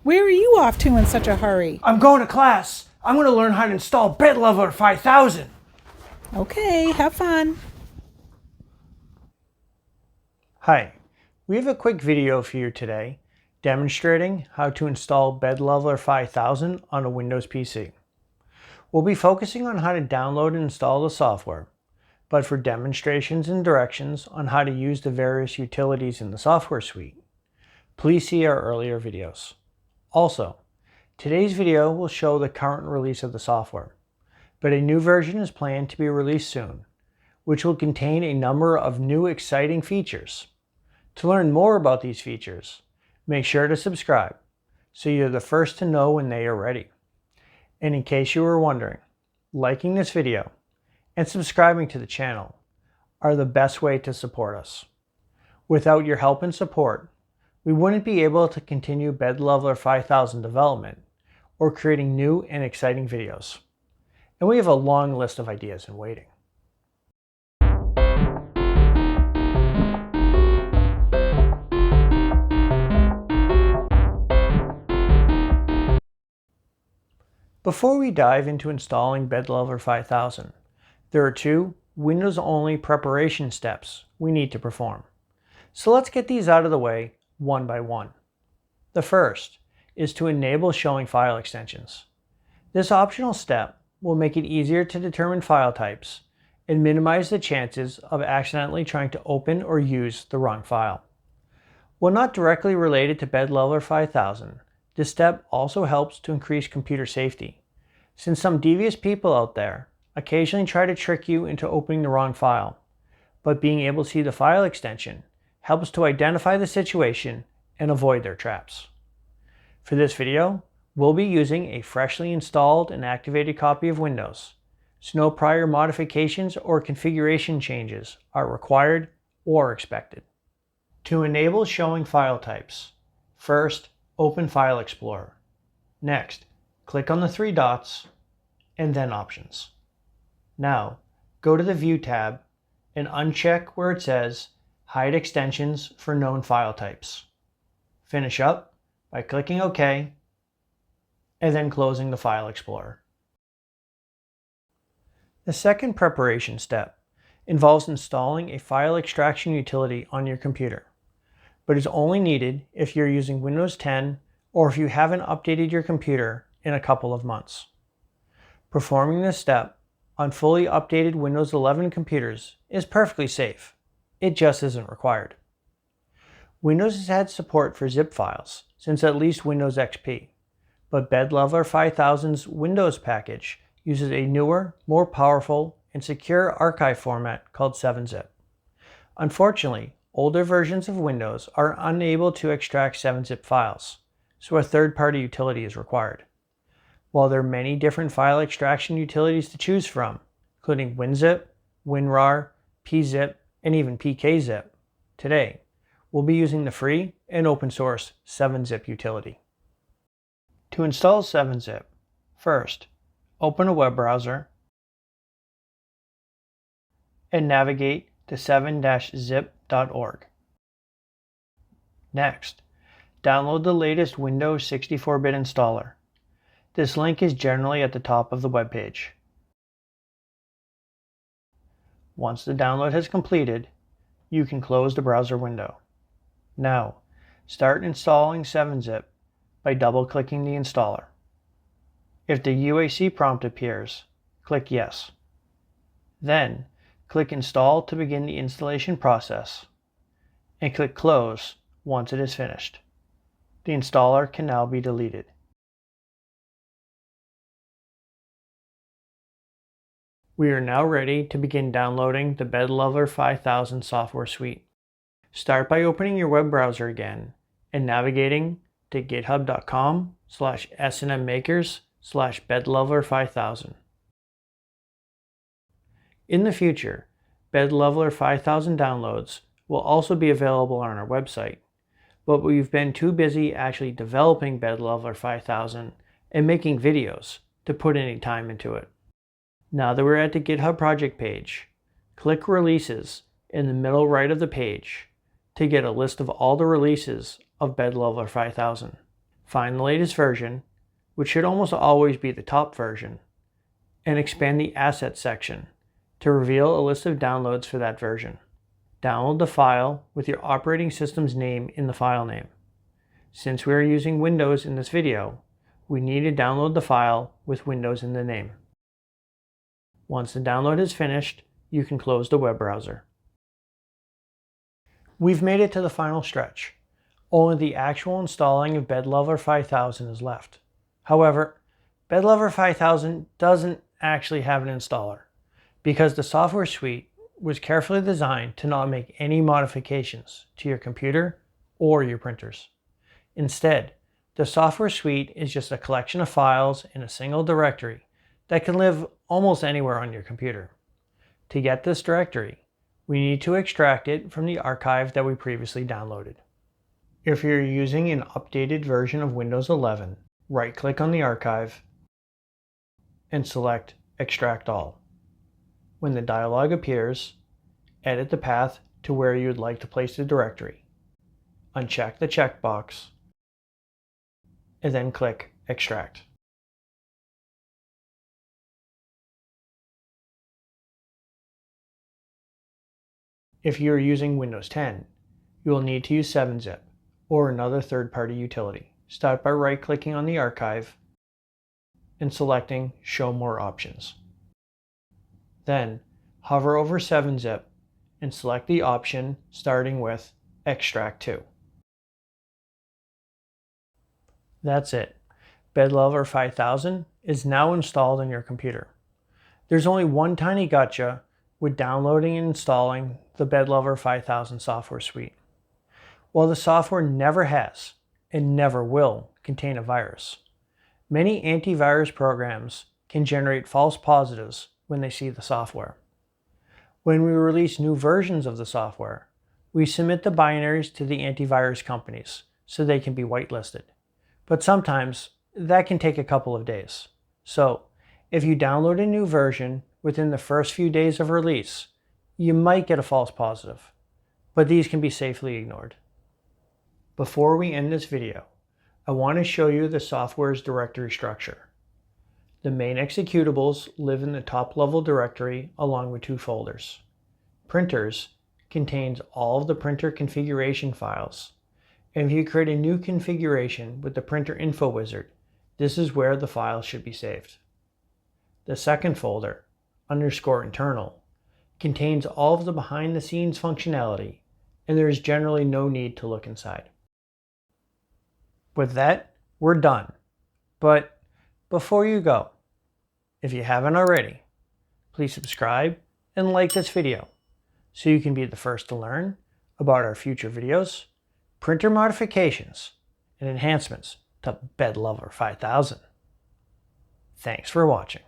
Where are you off to in such a hurry? I'm going to class. I'm going to learn how to install BL101 5000. Okay, have fun. Hi, we have a quick video for you today demonstrating how to install BL101 5000 on a Windows PC. We'll be focusing on how to download and install the software, but for demonstrations and directions on how to use the various utilities in the software suite, please see our earlier videos. Also, today's video will show the current release of the software, but a new version is planned to be released soon, which will contain a number of new exciting features. To learn more about these features, make sure to subscribe so you're the first to know when they are ready. And in case you were wondering, liking this video and subscribing to the channel are the best way to support us. Without your help and support, we wouldn't be able to continue BL101 5000 development or creating new and exciting videos. And we have a long list of ideas in waiting. Before we dive into installing BL101 5000, there are two Windows-only preparation steps we need to perform. So let's get these out of the way one by one. The first is to enable showing file extensions. This optional step will make it easier to determine file types and minimize the chances of accidentally trying to open or use the wrong file. While not directly related to BL101 5000, this step also helps to increase computer safety, since some devious people out there occasionally try to trick you into opening the wrong file, but being able to see the file extension helps to identify the situation and avoid their traps. For this video, we'll be using a freshly installed and activated copy of Windows, so no prior modifications or configuration changes are required or expected. To enable showing file types, first, open File Explorer. Next, click on the three dots and then Options. Now, go to the View tab and uncheck where it says Hide Extensions for Known File Types. Finish up by clicking OK and then closing the File Explorer. The second preparation step involves installing a file extraction utility on your computer, but is only needed if you're using Windows 10 or if you haven't updated your computer in a couple of months. Performing this step on fully updated Windows 11 computers is perfectly safe. It just isn't required. Windows has had support for zip files since at least Windows XP, but BL101 5000's Windows package uses a newer, more powerful, and secure archive format called 7-zip. Unfortunately, older versions of Windows are unable to extract 7-zip files, so a third-party utility is required. While there are many different file extraction utilities to choose from, including WinZip, WinRAR, PZip, and even PKZip, today we'll be using the free and open source 7-zip utility. To install 7-zip, first, open a web browser and navigate to 7-zip.org. Next, download the latest Windows 64-bit installer. This link is generally at the top of the web page. Once the download has completed, you can close the browser window. Now, start installing 7-zip by double-clicking the installer. If the UAC prompt appears, click Yes. Then, click Install to begin the installation process, and click Close once it is finished. The installer can now be deleted. We are now ready to begin downloading the BL101 5000 software suite. Start by opening your web browser again and navigating to github.com/snmmakers/BL101 5000. In the future, BL101 5000 downloads will also be available on our website, but we've been too busy actually developing BL101 5000 and making videos to put any time into it. Now that we're at the GitHub project page, click Releases in the middle right of the page to get a list of all the releases of BL101 5000. Find the latest version, which should almost always be the top version, and expand the Assets section to reveal a list of downloads for that version. Download the file with your operating system's name in the file name. Since we are using Windows in this video, we need to download the file with Windows in the name. Once the download is finished, you can close the web browser. We've made it to the final stretch. Only the actual installing of BL101 5000 is left. However, BL101 5000 doesn't actually have an installer because the software suite was carefully designed to not make any modifications to your computer or your printers. Instead, the software suite is just a collection of files in a single directory that can live almost anywhere on your computer. To get this directory, we need to extract it from the archive that we previously downloaded. If you're using an updated version of Windows 11, right-click on the archive and select Extract All. When the dialog appears, edit the path to where you would like to place the directory. Uncheck the checkbox and then click Extract. If you are using Windows 10, you will need to use 7-zip or another third-party utility. Start by right-clicking on the archive and selecting Show More Options. Then, hover over 7-zip and select the option starting with Extract To. That's it. BL101 5000 is now installed on your computer. There's only one tiny gotcha with downloading and installing the BL101 5000 software suite. While the software never has and never will contain a virus, many antivirus programs can generate false positives when they see the software. When we release new versions of the software, we submit the binaries to the antivirus companies so they can be whitelisted. But sometimes that can take a couple of days. So if you download a new version within the first few days of release, you might get a false positive, but these can be safely ignored. Before we end this video, I want to show you the software's directory structure. The main executables live in the top level directory along with two folders. Printers contains all of the printer configuration files. And if you create a new configuration with the printer info wizard, this is where the files should be saved. The second folder, _internal, contains all of the behind the scenes functionality, and there is generally no need to look inside. With that, we're done. But before you go, if you haven't already, please subscribe and like this video so you can be the first to learn about our future videos, printer modifications, and enhancements to BL101 5000. Thanks for watching.